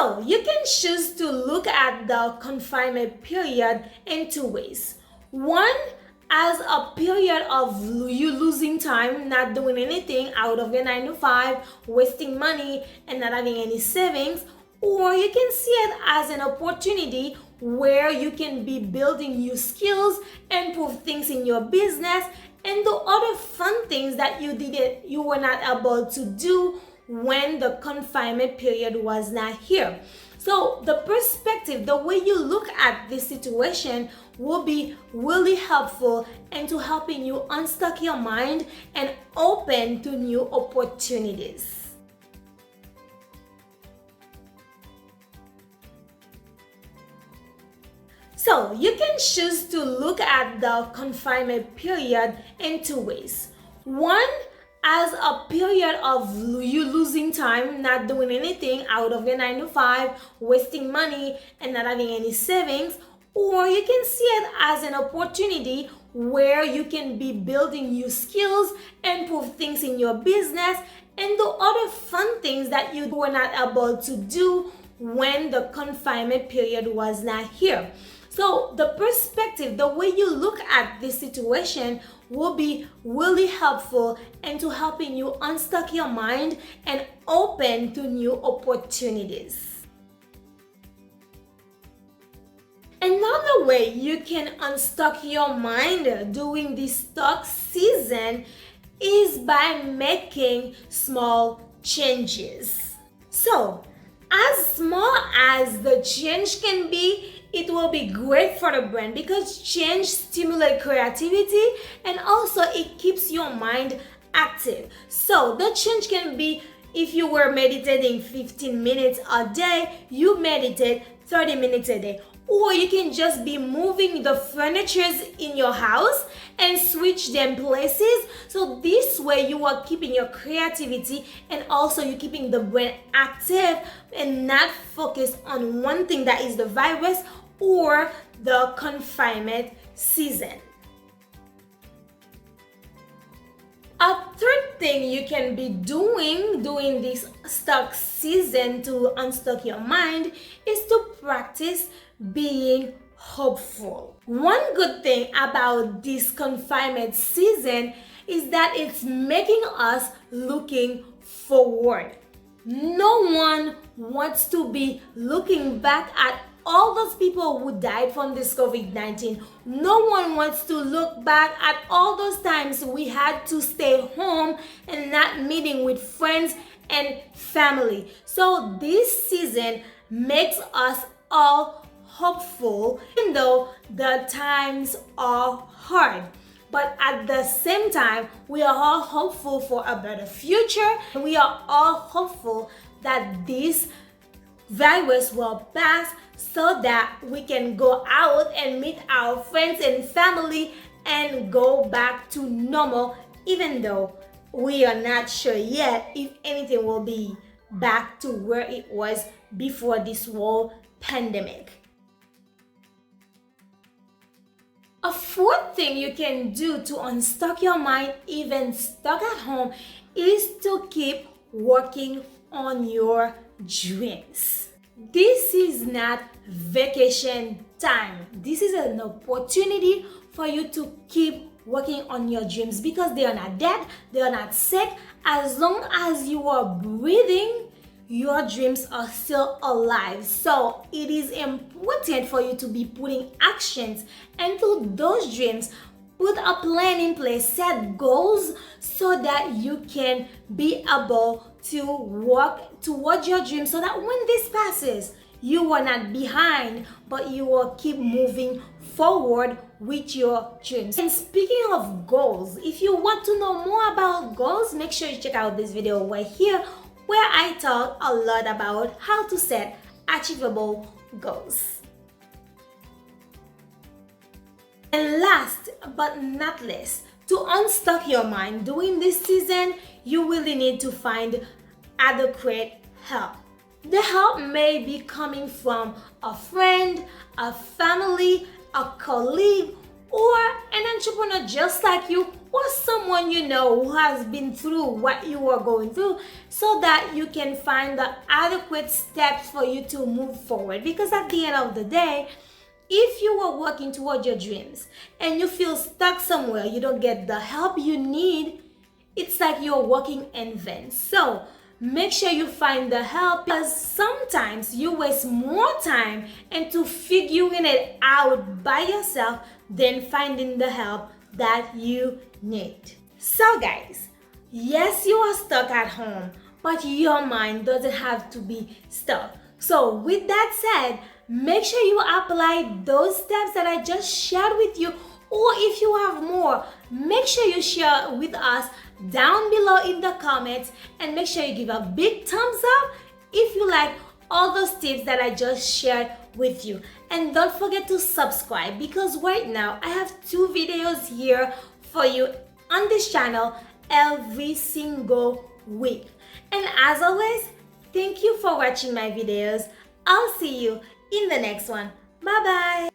So you can choose to look at the confinement period in two ways. One, as a period of you losing time, not doing anything out of your 9 to 5, wasting money and not having any savings. Or you can see it as an opportunity where you can be building new skills, improve things in your business, and do other fun things that you were not able to do when the confinement period was not here. So the perspective, the way you look at this situation will be really helpful into helping you unstuck your mind and open to new opportunities. So you can choose to look at the confinement period in two ways. One, as a period of you losing time, not doing anything out of your 9 to 5, wasting money and not having any savings. Or you can see it as an opportunity where you can be building new skills, improve things in your business, and do other fun things that you were not able to do when the confinement period was not here. So the perspective, the way you look at this situation will be really helpful into helping you unstuck your mind and open to new opportunities. Another way you can unstuck your mind during this stuck season is by making small changes. So, as small as the change can be, it will be great for the brain because change stimulates creativity and also it keeps your mind active. So the change can be, if you were meditating 15 minutes a day, you meditate 30 minutes a day. Or you can just be moving the furnitures in your house and switch them places. So this way you are keeping your creativity and also you're keeping the brain active and not focused on one thing, that is the virus or the confinement season. A third thing you can be doing during this stuck season to unstuck your mind is to practice being hopeful. One good thing about this confinement season is that it's making us looking forward. No one wants to be looking back at all those people who died from this COVID-19. No one wants to look back at all those times we had to stay home and not meeting with friends and family. So this season makes us all hopeful, even though the times are hard. But at the same time, we are all hopeful for a better future. We are all hopeful that this virus will pass so that we can go out and meet our friends and family and go back to normal, even though we are not sure yet if anything will be back to where it was before this whole pandemic. A fourth thing you can do to unstuck your mind, even stuck at home, is to keep working on your dreams. This is not vacation time. This is an opportunity for you to keep working on your dreams because they are not dead, they are not sick. As long as you are breathing, your dreams are still alive. So it is important for you to be putting actions into those dreams. Put a plan in place, set goals so that you can be able to work towards your dreams so that when this passes, you are not behind, but you will keep moving forward with your dreams. And speaking of goals, if you want to know more about goals, make sure you check out this video right here where I talk a lot about how to set achievable goals. And last but not least, to unstuck your mind during this season, you really need to find adequate help. The help may be coming from a friend, a family, a colleague, or an entrepreneur just like you or someone you know who has been through what you are going through, so that you can find the adequate steps for you to move forward. Because at the end of the day, if you are working toward your dreams and you feel stuck somewhere, you don't get the help you need, it's like you're working in vain. So make sure you find the help, because sometimes you waste more time into figuring it out by yourself than finding the help that you need. So guys, yes, you are stuck at home, but your mind doesn't have to be stuck. So with that said, make sure you apply those steps that I just shared with you, or if you have more, make sure you share with us down below in the comments, and make sure you give a big thumbs up if you like all those tips that I just shared with you. And don't forget to subscribe, because right now I have 2 videos here for you on this channel every single week. And as always, thank you for watching my videos. I'll see you in the next one. Bye bye.